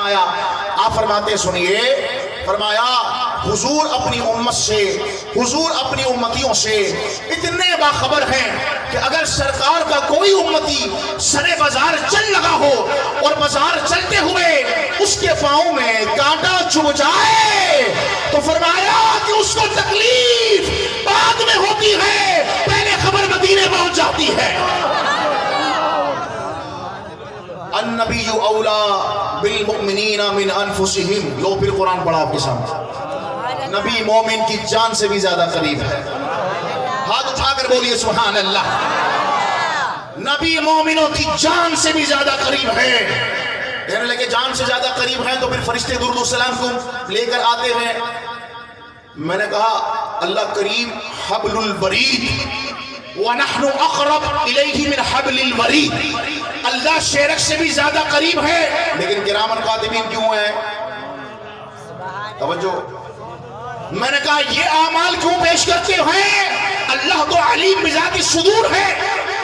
فرمایا؟ آپ فرماتے سنیے، فرمایا حضور اپنی امت سے، حضور اپنی امتیوں سے اتنے باخبر ہیں کہ اگر سرکار کا کوئی امتی سرے بازار چل لگا ہو اور بازار چلتے ہوئے اس کے پاؤں میں کانٹا چبھ جائے تو فرمایا کہ اس کو تکلیف بعد میں ہوتی ہے، پہلے خبر مدینے پہنچ جاتی ہے۔ النبی اولا بالمؤمنین من انفسہم، لو پھر قرآن پڑھا آپ کے سامنے، نبی مومن کی جان سے بھی زیادہ قریب ہے۔ ہاتھ اٹھا کر بولیے سبحان اللہ۔ نبی مومنوں کی جان سے بھی زیادہ قریب ہے۔ کہنے لگے جان سے زیادہ قریب ہیں تو پھر فرشتے درود و سلام کو لے کر آتے ہیں۔ میں نے کہا اللہ کریم حبل الورید وَنَحْنُ أَقْرَبْ إِلَيْهِ مِنْ حَبْلِ الْوَرِيدِ، اللہ شیرک سے بھی زیادہ قریب ہے، لیکن کرامن کاتبین کیوں ہیں؟ توجہ، میں نے کہا یہ اعمال کیوں پیش کرتے ہیں؟ اللہ تو علیم بذات الصدور ہے،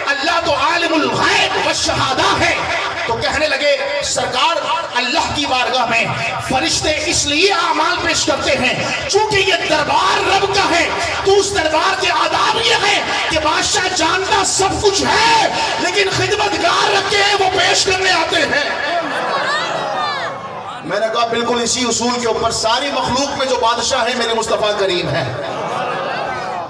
اللہ تو عالم الغیب والشہادہ ہے۔ تو کہنے لگے سرکار اللہ کی بارگاہ میں فرشتے اس لیے اعمال پیش کرتے ہیں چونکہ یہ دربار رب کا ہے، تو اس دربار کے آداب یہ ہے کہ بادشاہ جانتا سب کچھ ہے لیکن خدمتگار رکھے ہیں وہ پیش کرنے آتے ہیں۔ میں نے کہا بالکل اسی اصول کے اوپر ساری مخلوق میں جو بادشاہ ہے میرے مصطفیٰ کریم ہے۔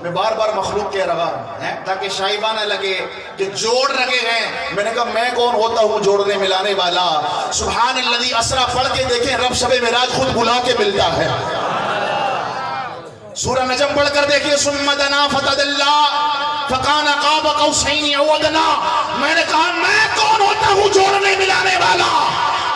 میں بار بار مخلوق کہہ رہا ہوں تاکہ شائبہ نہ لگے کہ جوڑ رکھے ہیں۔ میں نے کہا میں کون ہوتا ہوں جوڑنے ملانے والا؟ سبحان الذی اسرا پڑھ کے دیکھیں، رب شب معراج خود بلا کے ملتا ہے۔ سورہ نجم پڑھ کر دیکھیں، ثم دنا فتدلی فکان قاب قوسین او ادنی۔ میں نے کہا میں کون ہوتا ہوں جوڑنے ملانے والا؟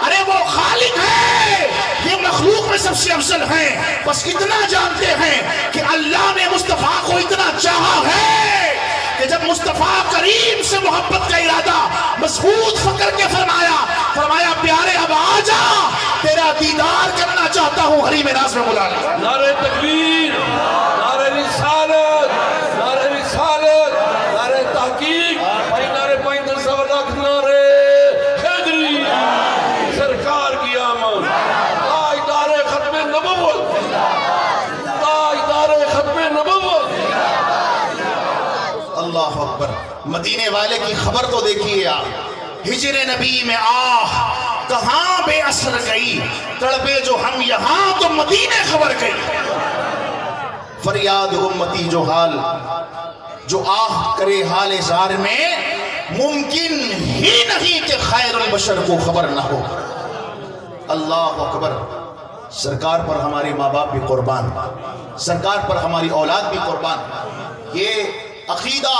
ارے وہ خالق ہے، یہ مخلوق میں سب سے افضل ہیں، بس اتنا جانتے ہیں کہ اللہ نے مصطفیٰ کو اتنا چاہا ہے کہ جب مصطفیٰ کریم سے محبت کا ارادہ مضبوط فکر کے فرمایا پیارے اب آ جا، تیرا دیدار کرنا چاہتا ہوں، حریم ناز میں بلا لیا۔ نعرہ تکبیر، نعرہ رسالت، نعرہ رسالت، نعرہ تحقیق، نعرہ پائندر سورک، نعرہ حیدری، سرکار کی آمد، تاجدار ختم نبوت، تاجدار ختم نبوت۔ اللہ اکبر، مدینے والے کی خبر تو دیکھیے آپ، ہجر نبی میں آہ کہاں بے اثر گئی، تڑپے جو ہم یہاں تو مدینے خبر گئی۔ فریاد امتی جو حال، جو آہ کرے حال زار میں، ممکن ہی نہیں کہ خیر البشر کو خبر نہ ہو۔ اللہ اکبر، سرکار پر ہمارے ماں باپ بھی قربان، سرکار پر ہماری اولاد بھی قربان۔ یہ عقیدہ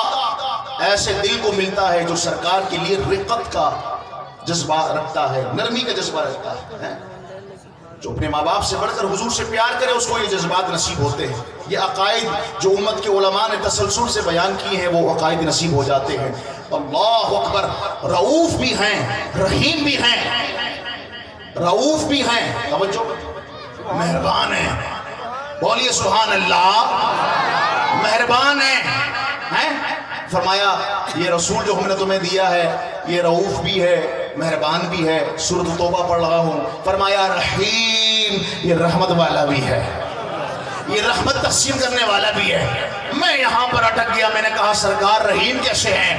ایسے دل کو ملتا ہے جو سرکار کے لیے رقت کا جذبہ رکھتا ہے، نرمی کا جذبہ رکھتا ہے۔ جو اپنے ماں باپ سے بڑھ کر حضور سے پیار کرے اس کو یہ جذبات نصیب ہوتے ہیں۔ یہ عقائد جو امت کے علماء نے تسلسل سے بیان کی ہیں وہ عقائد نصیب ہو جاتے ہیں۔ اللہ اکبر، رؤوف بھی ہیں، رحیم بھی ہیں، رؤوف بھی ہیں، توجہ، مہربان ہیں، بولیے سبحان اللہ، مہربان ہیں۔ فرمایا یہ رسول جو ہم نے تمہیں دیا ہے یہ رؤوف بھی ہے، مہربان بھی ہے۔ سورۃ توبہ پڑھ رہا ہوں، فرمایا رحیم، یہ رحمت والا بھی ہے، یہ رحمت تقسیم کرنے والا بھی ہے۔ میں یہاں پر اٹک گیا، میں نے کہا سرکار رحیم کیسے ہیں؟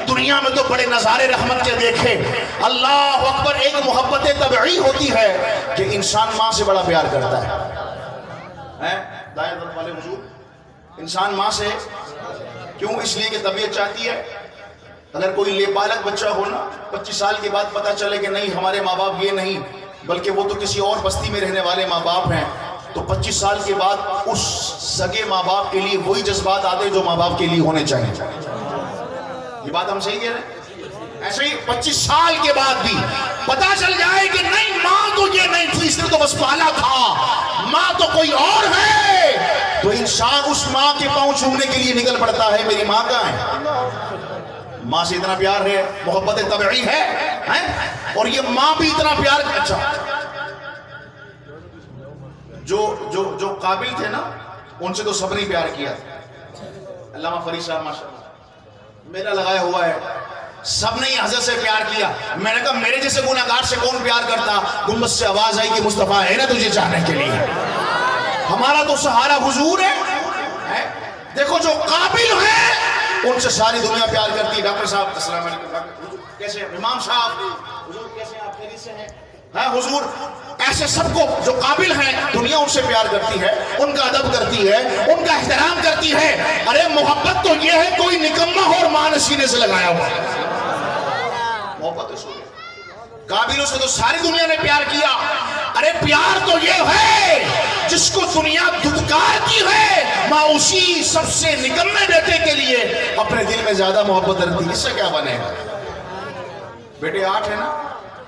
دنیا میں تو بڑے نظارے رحمت کے دیکھے۔ اللہ اکبر، ایک محبت طبعی ہوتی ہے کہ انسان ماں سے بڑا پیار کرتا ہے۔ دائیں طرف والے حضور، انسان ماں سے کیوں؟ اس لیے کہ طبیعت چاہتی ہے اگر کوئی لے بالغ بچہ ہو نا 25 سال کے بعد پتہ چلے کہ نہیں ہمارے ماں باپ یہ نہیں بلکہ وہ تو کسی اور بستی میں رہنے والے ماں باپ ہیں، تو 25 سال کے بعد اس سگے ماں باپ کے لیے وہی جذبات آتے جو ماں باپ کے لیے ہونے چاہیے۔ یہ بات ہم صحیح کہہ رہے ہیں؟ ایسے ہی 25 سال کے بعد بھی پتہ چل جائے کہ نہیں ماں تو یہ نہیں تھی، اس نے تو بس پالا تھا، ماں تو کوئی اور ہے، تو انسان اس ماں کے پاؤں چھونے کے لیے نکل پڑتا ہے میری ماں کہاں ہے؟ ماں سے اتنا پیار ہے، محبت طبعی ہے، اور یہ ماں بھی اتنا پیار۔ اچھا، جو قابل تھے نا ان سے تو سب نے پیار کیا۔ علامہ فرید صاحب ماشاءاللہ میرا لگایا ہوا ہے، سب نے حضرت سے پیار کیا. میں نے کہا میرے جیسے گناہگار سے کون پیار کرتا؟ گنبد سے آواز آئی کہ مصطفیٰ ہے نا تجھے چاہنے کے لیے. ہمارا تو سہارا حضور ہے. دیکھو جو قابل ہیں ان سے ساری دنیا پیار کرتی ہے. ڈاکٹر صاحب السلام علیکم. کیسے امام صاحب حضور کیسے آپ خیریت سے ہیں؟ حضور ایسے سب کو جو قابل ہیں دنیا ان سے پیار کرتی ہے, ان کا ادب کرتی ہے, ان کا احترام کرتی ہے. ارے محبت تو یہ ہے کوئی نکما ہو اور ماں نے سینے سے لگایا ہوا. محبت قابلوں سے تو ساری دنیا نے پیار کیا. ارے پیار تو یہ ہے جس کو دنیا دھتکارتی ہے, ماں اسی سب سے نکمے بیٹے کے لیے اپنے دل میں زیادہ محبت رکھتی ہے. اس سے کیا بنے گا؟ بیٹے 8 ہیں نا,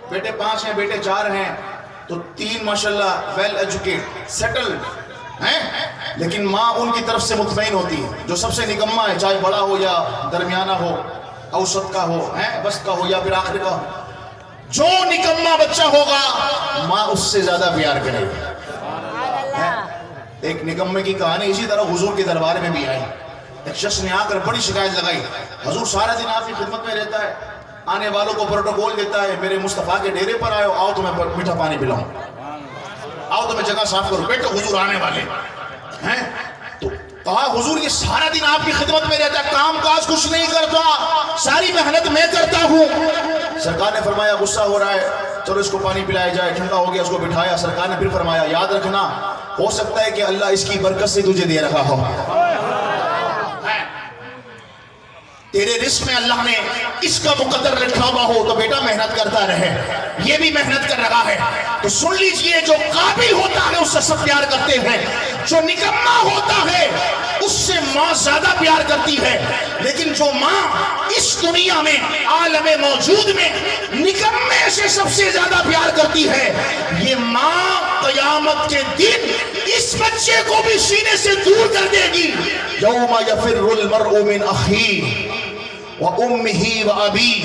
بیٹے 5 ہیں, بیٹے 4 ہیں, تو 3 ماشاءاللہ ویل ایجوکیٹ سیٹل ہیں, لیکن ماں ان کی طرف سے مطمئن ہوتی ہے. جو سب سے نکما ہے, چاہے بڑا ہو یا درمیانہ ہو, اوسط کا ہو, وسط کا ہو یا پھر آخر کا ہو, جو نکما بچہ ہوگا ماں اس سے زیادہ پیار کرے گی. ایک نکمے کی کہانی اسی طرح حضور کے دربار میں بھی آئی. ایک شخص نے آ کر بڑی شکایت لگائی, حضور سارا دن آپ کی خدمت میں رہتا ہے, آنے والوں کو پروٹوکول دیتا ہے, میرے مصطفیٰ کے ڈیرے پر آئے, آؤ تمہیں میٹھا پانی پلاؤں, آؤ تمہیں جگہ صاف کرو, بیٹھو حضور آنے والے ہیں. تو کہا حضور یہ سارا دن آپ کی خدمت میں رہتا ہے, کام کاج کچھ نہیں کرتا, ساری محنت میں کرتا ہوں. سرکار نے فرمایا غصہ ہو رہا ہے, چلو اس کو پانی پلایا جائے. ٹھنڈا ہو گیا, اس کو بٹھایا. سرکار نے پھر فرمایا یاد رکھنا ہو سکتا ہے کہ اللہ اس کی برکت سے تجھے دے رہا ہو, تیرے رزق میں اللہ نے اس کا مقدر رکھا ہوا ہو, تو بیٹا محنت کرتا رہے. یہ بھی محنت کر رہا ہے. تو سن لیجئے, جو قابل ہوتا ہے اس سے سب پیار کرتے ہیں, جو نکما ہوتا ہے اس سے ماں زیادہ پیار کرتی ہے. لیکن جو ماں اس دنیا میں عالم موجود میں نکمے سے سب سے زیادہ پیار کرتی ہے, یہ ماں قیامت کے دن اس بچے کو بھی سینے سے دور کر دے گی. یوم یفر المرء من اخیہ وَأُمِّهِ وَأَبِيهِ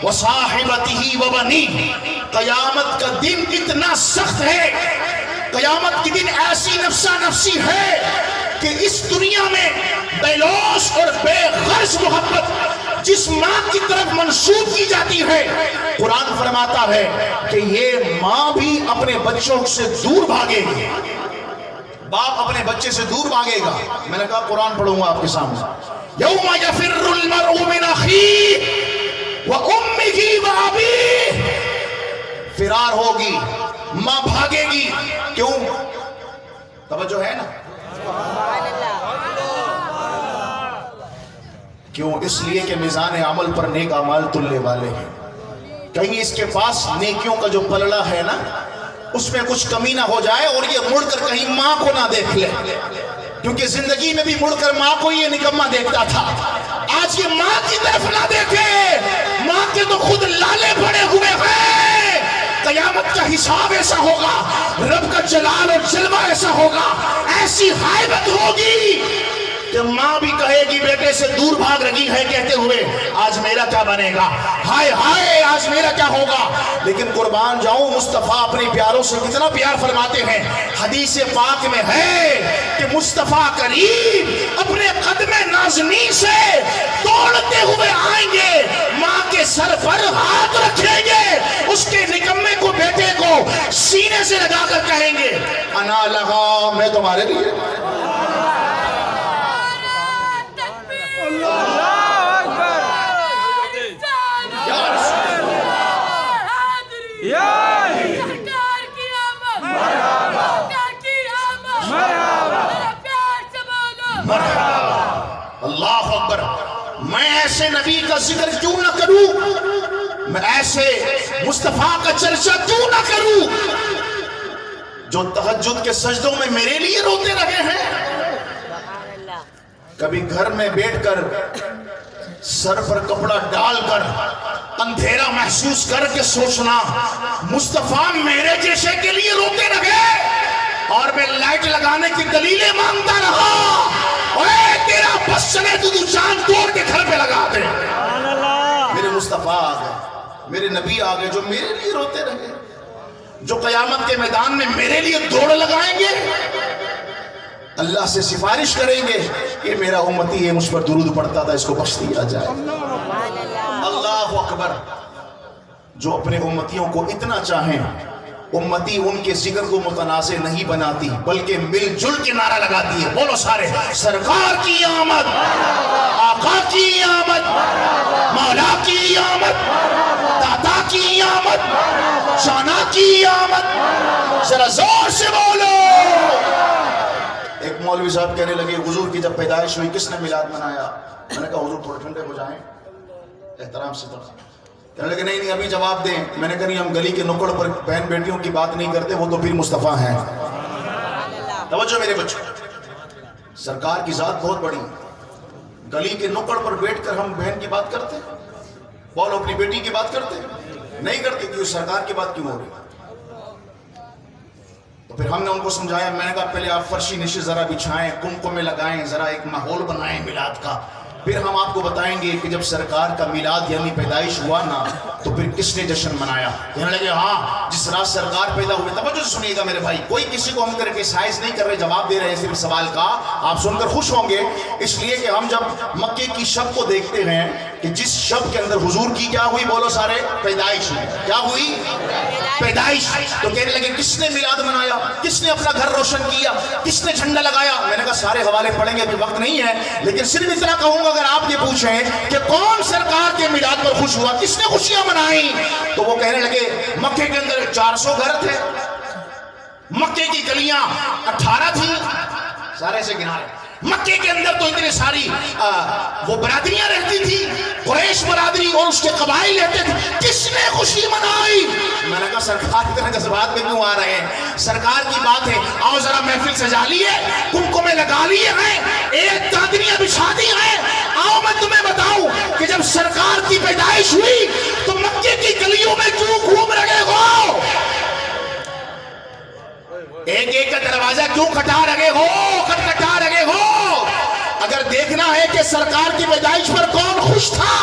وَصَاحِبَتِهِ وَبَنِيهِ. قیامت کا دن اتنا سخت ہے, قیامت کے دن ایسی نفسا نفسی ہے کہ اس دنیا میں بے لوث اور بے غرض محبت جس ماں کی طرف منسوب کی جاتی ہے, قرآن فرماتا ہے کہ یہ ماں بھی اپنے بچوں سے دور بھاگے گی, باپ اپنے بچے سے دور بھاگے گا. میں نے کہا قرآن پڑھوں گا آپ کے سامنے. یوم یفر المرء من اخیہ وامہ وابیہ. فرار ہوگی, ماں بھاگے گی. کیوں؟ توجہ ہے نا, کیوں؟ اس لیے کہ میزان عمل پر نیک اعمال تلنے والے ہیں. کہیں اس کے پاس نیکیوں کا جو پلڑا ہے نا اس میں کچھ کمی نہ ہو جائے اور یہ مڑ کر کہیں ماں کو نہ دیکھ لے, کیونکہ زندگی میں بھی مڑ کر ماں کو یہ نکما دیکھتا تھا. آج یہ ماں کی طرف نہ دیکھے, ماں کے تو خود لالے بڑے ہوئے ہیں. قیامت کا حساب ایسا ہوگا, رب کا جلال اور جلوہ ایسا ہوگا, ایسی ہائبت ہوگی کہ ماں بھی کہے گی بیٹے سے دور بھاگ رہی ہے کہتے ہوئے آج میرا کیا بنے گا, ہائے ہائے آج میرا کیا ہوگا. لیکن قربان جاؤں مصطفیٰ اپنے پیاروں سے کتنا پیار فرماتے ہیں. حدیث پاک میں ہے کہ مصطفیٰ کریم اپنے قدم نازنی سے دوڑتے ہوئے آئیں گے, ماں کے سر پر ہاتھ رکھیں گے, اس کے نکمے کو بیٹے کو سینے سے لگا کر کہیں گے انا لگا, میں تمہارے لیے. اللہ اکبر. میں ایسے نبی کا ذکر کیوں نہ کروں, میں ایسے مصطفیٰ کا چرچا کیوں نہ کروں جو تہجد کے سجدوں میں میرے لیے روتے رہے ہیں. کبھی گھر میں بیٹھ کر سر پر کپڑا ڈال کر اندھیرا محسوس کر کے سوچنا مصطفیٰ میرے جیسے کے لیے روتے رہے اور میں لائٹ لگانے کی دلیلیں مانگتا رہا. اے تیرا بس چلے تو جان توڑ کے گھر پہ لگا دے. میرے مصطفیٰ آ گئے, میرے نبی آ گئے جو میرے لیے روتے رہے, جو قیامت کے میدان میں میرے لیے دوڑ لگائیں گے, اللہ سے سفارش کریں گے کہ میرا امتی ہے, مجھ پر درود پڑھتا تھا, اس کو بخش دیا جائے. اللہ اکبر. جو اپنے امتیوں کو اتنا چاہیں, امتی ان کے ذکر کو متنازع نہیں بناتی بلکہ مل جل کے نعرہ لگاتی ہے. بولو سارے, سرکار کی آمد, آقا کی آمد, مولا کی آمد, دادا کی آمد, شانہ کی آمد. ذرا زور سے بولو. ایک مولوی صاحب کہنے لگے حضور کی جب پیدائش ہوئی کس نے میلاد منایا؟ میں نے کہا حضور تھوڑے ٹھنڈے ہو جائیں, احترام سے. کہنے لگے نہیں ابھی جواب دیں. میں نے کہا نہیں, ہم گلی کے نکڑ پر بہن بیٹیوں کی بات نہیں کرتے, وہ تو پیر مصطفیٰ ہیں. توجہ میرے بچوں, سرکار کی ذات بہت بڑی. گلی کے نکڑ پر بیٹھ کر ہم بہن کی بات کرتے, بولو اپنی بیٹی کی بات کرتے نہیں کرتے, کیوں سرکار کی بات کیوں ہو رہی؟ تو پھر ہم نے ان کو سمجھایا. میں نے کہا پہلے آپ فرشی نشست ذرا بچھائیں, کمکمے لگائیں, ذرا ایک ماحول بنائیں میلاد کا, پھر ہم آپ کو بتائیں گے کہ جب سرکار کا میلاد یعنی پیدائش ہوا نا تو پھر کس نے جشن منایا. کہنے لگے ہاں جس رات سرکار پیدا ہوئے. توجہ سے سنیے گا میرے بھائی, کوئی کسی کو ہم کر کے سائز نہیں کر رہے, جواب دے رہے ہیں صرف سوال کا. آپ سن کر خوش ہوں گے اس لیے کہ ہم جب مکے کی شب کو دیکھتے ہیں کہ جس شب کے اندر حضور کی کیا ہوئی, بولو سارے, پیدائش ہوئی. کیا ہوئی؟ پیدائش. تو کہنے لگے کس نے میلاد منایا, کس نے اپنا گھر روشن کیا, کس نے جھنڈا لگایا؟ میں نے کہا سارے حوالے پڑھیں گے, ابھی وقت نہیں ہے, لیکن صرف اتنا کہوں گا اگر آپ یہ پوچھیں کہ کون سرکار کے میلاد پر خوش ہوا, کس نے خوشیاں منائی, تو وہ کہنے لگے مکے کے اندر 400 گھر تھے, مکے کی گلیاں 18 تھیں, سارے سے گنا رہے. مکے کے اندر تو اتنے ساری وہ برادریاں رہتی تھی, قریش برادری اور اس کے قبائل رہتے تھے, کس نے خوشی منائی؟ میں نے کہا سرکار اتنا جذبات میں کیوں آ رہے ہیں؟ سرکار کی بات ہے, آؤ ذرا محفل سجا لیے, کمکمے لگا لیے ہیں, ایک چادریاں بچھا دی ہیں. آؤ میں تمہیں بتاؤں کہ جب سرکار کی پیدائش ہوئی تو مکے کی گلیوں میں کیوں گھوم رہے ہو, ایک ایک کا دروازہ کیوں کھٹا رہے ہو, کھٹکھٹا رہے ہو؟ اگر دیکھنا ہے کہ سرکار کی پیدائش پر کون خوش تھا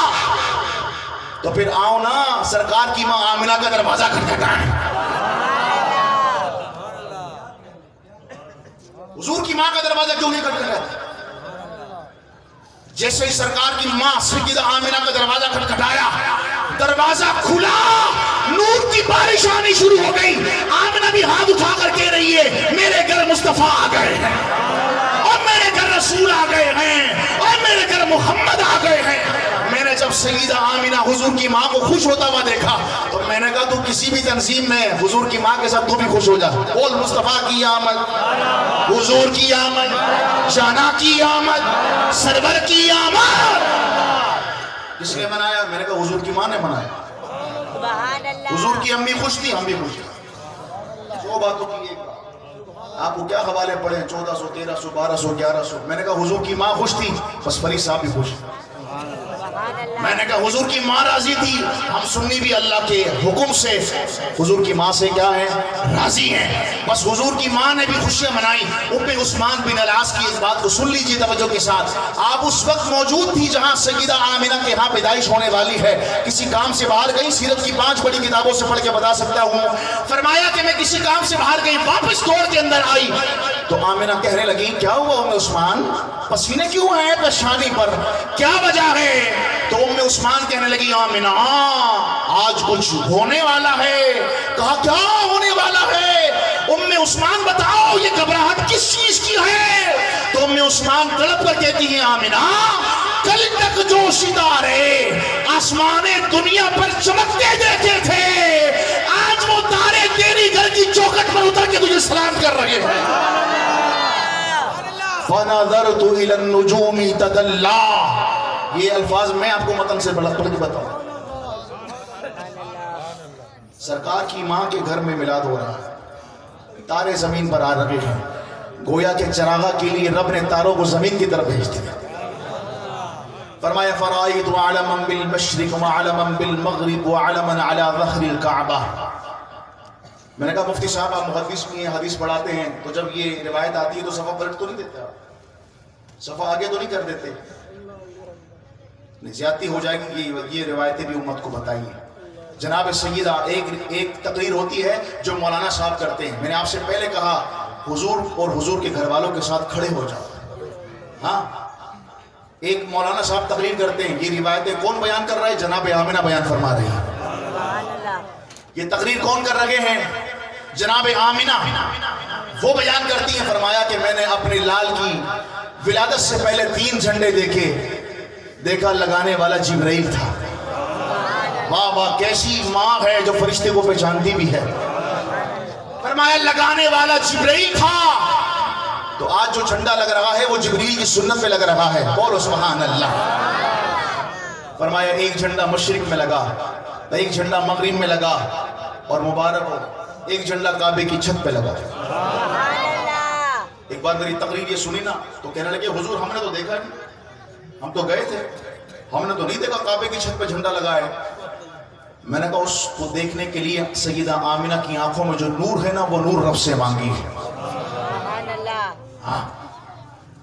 تو پھر آؤ نا سرکار کی ماں آمنہ کا دروازہ کھٹکھٹائیں. حضور کی ماں کا دروازہ کیوں نہیں کھٹکھٹاتا؟ جیسے ہی سرکار کی ماں سیدہ آمنہ کا دروازہ کھٹکھٹایا, دروازہ کھلا, نور کی بارش آنی شروع ہو گئی. آمنہ بھی ہاتھ اٹھا کر کہہ رہی ہے میرے گھر مصطفیٰ آ گئے ہیں, اور میرے گھر رسول آ گئے ہیں, اور میرے گھر محمد آ گئے ہیں. میں نے جب سیدہ آمنہ حضور کی ماں کو خوش ہوتا ہوا دیکھا تو میں نے کہا تو کسی بھی تنظیم میں حضور کی ماں کے ساتھ تو بھی خوش ہو جا. بول مصطفیٰ کی آمد, حضور کی آمد, جانا کی آمد, سرور کی آمد. کس نے منایا؟ میں نے کہا حضور کی ماں نے منایا. حضور کی امی خوش تھی, ہم بھی خوش تھے. 100 باتوں کی ایک بات. آپ کو کیا حوالے پڑھیں, 1400, 1300, 1200, 1100. میں نے کہا حضور کی ماں خوش تھی, بس فرید صاحب بھی خوش. میں نے کہا حضور کی ماں راضی تھی, ہم سنی بھی اللہ کے حکم سے حضور کی ماں سے کیا ہے, راضی ہیں. بس حضور کی ماں نے بھی خوشیاں منائی. ام عثمان بن العاص کی اس بات کو سن لیجیے توجہ کے ساتھ. آپ اس وقت موجود تھی جہاں سیدہ آمنہ کے ہاں پیدائش ہونے والی ہے. کسی کام سے باہر گئی, سیرت کی 5 بڑی کتابوں سے پڑھ کے بتا سکتا ہوں. فرمایا کہ میں کسی کام سے باہر گئی, واپس دوڑ کے اندر آئی تو آمنہ کہنے لگی کیا ہوا ام عثمان, پسینے کیوں ہیں پیشانی پر, کیا وجہ ہے؟ تو ام عثمان کہنے لگی آمنہ آج کچھ ہونے والا ہے. کہا کیا ہونے والا ہے؟ ام عثمان بتاؤ یہ گھبراہٹ کس چیز کی ہے؟ تو ام عثمان تڑپ کر کہتی ہیں آمنہ کل تک جو ستارے آسمان دنیا پر چمکتے دیکھتے تھے, آج وہ تارے تیری گھر کی چوکھٹ پر اتر کے تجھے سلام کر رہے ہیں. فَنَظَرْتُ إِلَى النُّجُومِ تَدَلَّا. یہ الفاظ میں آپ کو متن سے بڑھ کے بتاؤں. سرکار کی ماں کے گھر میں میلاد ہو رہا ہے, تارے زمین پر آ رہے ہیں, گویا کہ چراغا کے لیے رب نے تاروں کو زمین کی طرف بھیج دیا. فرمایا فرائض علما بالمشرق وعلما بالمغرب وعلما على ظهر الكعبہ. میں نے کہا مفتی صاحب آپ محدث بھی ہیں, حدیث پڑھاتے ہیں, تو جب یہ روایت آتی ہے تو صفحہ پلٹ تو نہیں دیتے, آپ صفحہ آگے تو نہیں کر دیتے؟ زیادتی ہو جائے گی. یہ روایتیں بھی امت کو بتائیے. جناب سیدہ ایک تقریر ہوتی ہے جو مولانا صاحب کرتے ہیں. میں نے آپ سے پہلے کہا حضور اور حضور کے گھر والوں کے ساتھ کھڑے ہو جاؤ. ہاں ایک مولانا صاحب تقریر کرتے ہیں، یہ روایتیں کون بیان کر رہا ہے؟ جناب آمنہ بیان فرما رہی ہے۔ یہ تقریر کون کر رہے ہیں؟ جناب آمنہ وہ بیان کرتی ہیں، فرمایا کہ میں نے اپنے لال کی ولادت سے پہلے 3 جھنڈے دیکھا لگانے والا جبرائیل تھا۔ واہ واہ، کیسی ماں ہے جو فرشتے کو پہچانتی بھی ہے۔ فرمایا لگانے والا جبرائیل تھا، تو آج جو جھنڈا لگ رہا ہے وہ جبریل کی سنت پہ لگ رہا ہے، بولو سبحان اللہ۔ فرمایا ایک جھنڈا مشرق میں لگا، ایک جھنڈا مغرب میں لگا، اور مبارک ہو ایک جھنڈا کعبے کی چھت پہ لگا۔ ایک بار میری تقریر یہ سنی نا تو کہنے لگے حضور ہم نے تو دیکھا نہیں، ہم تو گئے تھے، ہم نے تو نہیں دیکھا کعبے کی چھت پہ جھنڈا لگا ہے۔ میں نے کہا اس کو دیکھنے کے لیے سیدہ آمنہ کی آنکھوں میں جو نور ہے نا وہ نور رب سے مانگی ہے۔ ہاں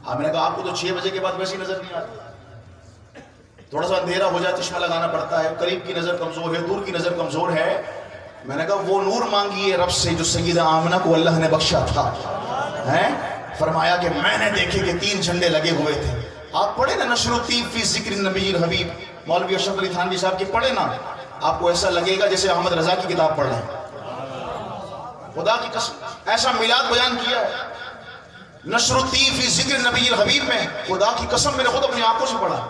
میں نے کہا آپ کو تو 6 بجے کے بعد ویسی نظر نہیں آتی، تھوڑا سا اندھیرا ہو جائے چشمہ لگانا پڑتا ہے، قریب کی نظر کمزور ہے، دور کی نظر کمزور ہے۔ میں نے کہا وہ نور مانگی ہے رب سے جو سیدہ آمنہ کو اللہ نے بخشا تھا۔ فرمایا کہ میں نے دیکھے کہ 3 جھنڈے لگے ہوئے تھے۔ آپ پڑھیں نا نشر الطیب فی ذکر النبی الحبیب، مولوی اشرف علی تھانوی صاحب کی پڑھیں نا، آپ کو ایسا لگے گا جیسے احمد رضا کی کتاب پڑھ رہے ہیں۔ خدا کی قسم ایسا میلاد بیان کیا ہے نشر الطیب فی ذکر النبی الحبیب میں، خدا کی قسم میں نے خود اپنی آنکھوں سے پڑھا،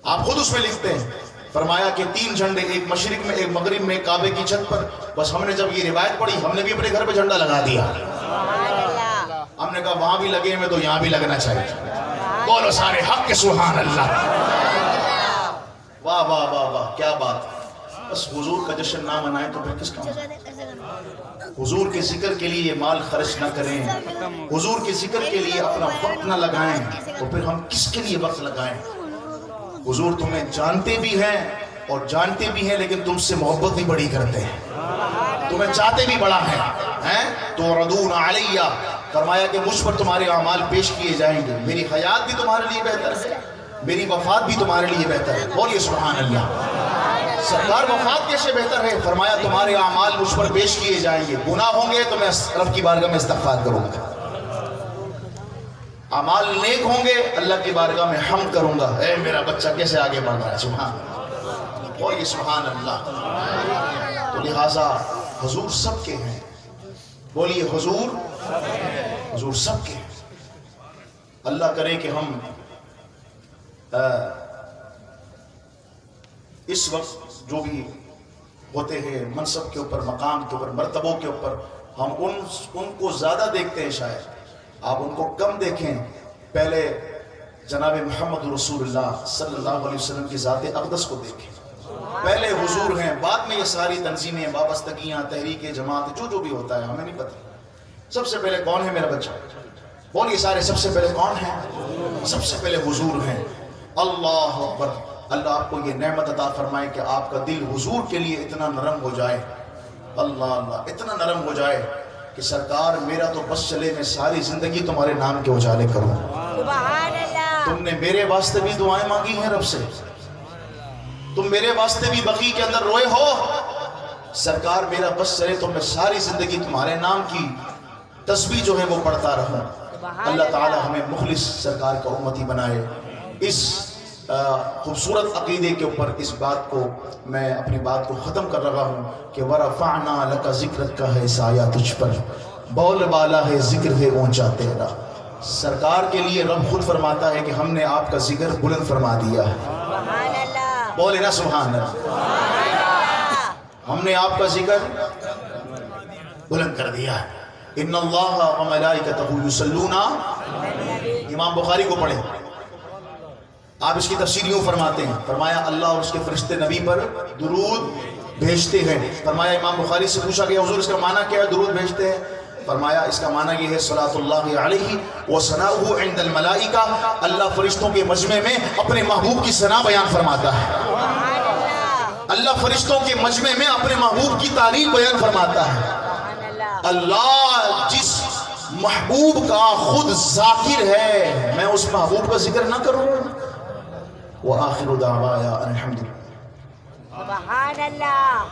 آپ خود اس میں لکھتے ہیں۔ فرمایا کہ 3 جھنڈے، ایک مشرق میں، ایک مغرب میں، کعبے کی چھت پر۔ بس ہم نے جب یہ روایت پڑھی ہم نے بھی اپنے گھر پہ جھنڈا لگا دیا۔ ہم نے کہا وہاں بھی لگے ہیں تو یہاں بھی لگنا چاہیے۔ بولو سارے حق کے سبحان اللہ۔ واہ واہ واہ واہ، کیا بات۔ بس حضور کا جشن نہ منائیں تو پھر کس کا؟ حضور کے ذکر کے لیے مال خرچ نہ کریں، حضور کے ذکر کے لیے اپنا وقت نہ لگائیں، تو پھر ہم کس کے لیے وقت لگائیں؟ حضور تمہیں جانتے بھی ہیں اور جانتے بھی ہیں، لیکن تم سے محبت بھی بڑی کرتے ہیں، تمہیں چاہتے بھی بڑا ہیں۔ تو ردون علیہ، فرمایا کہ مجھ پر تمہارے اعمال پیش کیے جائیں گے، میری حیات بھی تمہارے لیے بہتر ہے، میری وفات بھی تمہارے لیے بہتر ہے۔ بولیے سبحان اللہ۔ سرکار وفات کیسے بہتر ہے؟ فرمایا تمہارے اعمال مجھ پر پیش کیے جائیں گے، گناہ ہوں گے تو میں رب کی بارگاہ میں استغفار کروں گا، اعمال نیک ہوں گے اللہ کی بارگاہ میں حمد کروں گا، اے میرا بچہ کیسے آگے بڑھ رہا ہے، سبحان اللہ، بولیے سبحان اللہ۔ تو لہٰذا حضور سب کے ہیں، بولیے حضور سب کے ہیں۔ اللہ کرے کہ ہم اس وقت جو بھی ہوتے ہیں منصب کے اوپر، مقام کے اوپر، مرتبوں کے اوپر، ہم ان کو زیادہ دیکھتے ہیں، شاید آپ ان کو کم دیکھیں۔ پہلے جناب محمد رسول اللہ صلی اللہ علیہ وسلم کی ذات اقدس کو دیکھیں، پہلے حضور ہیں، بعد میں یہ ساری تنظیمیں، وابستگیاں، تحریک جماعت، جو بھی ہوتا ہے ہمیں نہیں پتہ۔ سب سے پہلے کون ہے میرا بچہ؟ بولیے سارے، سب سے پہلے کون ہیں؟ سب سے پہلے حضور ہیں۔ اللہ اکبر۔ اللہ آپ کو یہ نعمت عطا فرمائے کہ آپ کا دل حضور کے لیے اتنا نرم ہو جائے، اللہ اللہ، اتنا نرم ہو جائے کہ سرکار میرا تو بس چلے، میں ساری زندگی تمہارے نام کے اجالے کروں۔ سبحان اللہ۔ تم نے میرے واسطے بھی دعائیں مانگی ہیں رب سے، تم میرے واسطے بھی بقیع کے اندر روئے ہو، سرکار میرا بس چلے تو میں ساری زندگی تمہارے نام کی تسبیح جو ہے وہ پڑھتا رہوں۔ اللہ تعالی ہمیں مخلص سرکار کا امتی بنائے۔ اس خوبصورت عقیدے کے اوپر اس بات کو میں اپنی بات کو ختم کر رہا ہوں کہ وَرَفَعْنَا لَكَ ذِكْرَكَ کا ہے سایہ تجھ پر، بول بالا ہے ذکر ہے اونچا تیرا۔ سرکار کے لیے رب خود فرماتا ہے کہ ہم نے آپ کا ذکر بلند فرما دیا ہے، سبحان اللہ۔ بولے نا سبحان اللہ، ہم نے آپ کا ذکر بلند کر دیا ہے۔ ان اللہ و ملائکتہ یصلون، امام بخاری کو پڑھیں، آپ اس کی تفسیر یوں فرماتے ہیں، فرمایا اللہ اور اس کے فرشتے نبی پر درود بھیجتے ہیں۔ فرمایا امام بخاری سے پوچھا گیا حضور اس کا معنی کیا ہے درود بھیجتے ہیں؟ فرمایا اس کا معنی یہ ہے صلاۃ اللہ علیہ وثناؤہ عند الملائکہ، اللہ فرشتوں کے مجمع میں اپنے محبوب کی ثنا بیان فرماتا ہے، اللہ فرشتوں کے مجمع میں اپنے محبوب کی تعریف بیان فرماتا ہے۔ اللہ جس محبوب کا خود ذاکر ہے، میں اس محبوب کا ذکر نہ کروں؟ وآخر دعوایا الحمدللہ۔ سبحان اللہ۔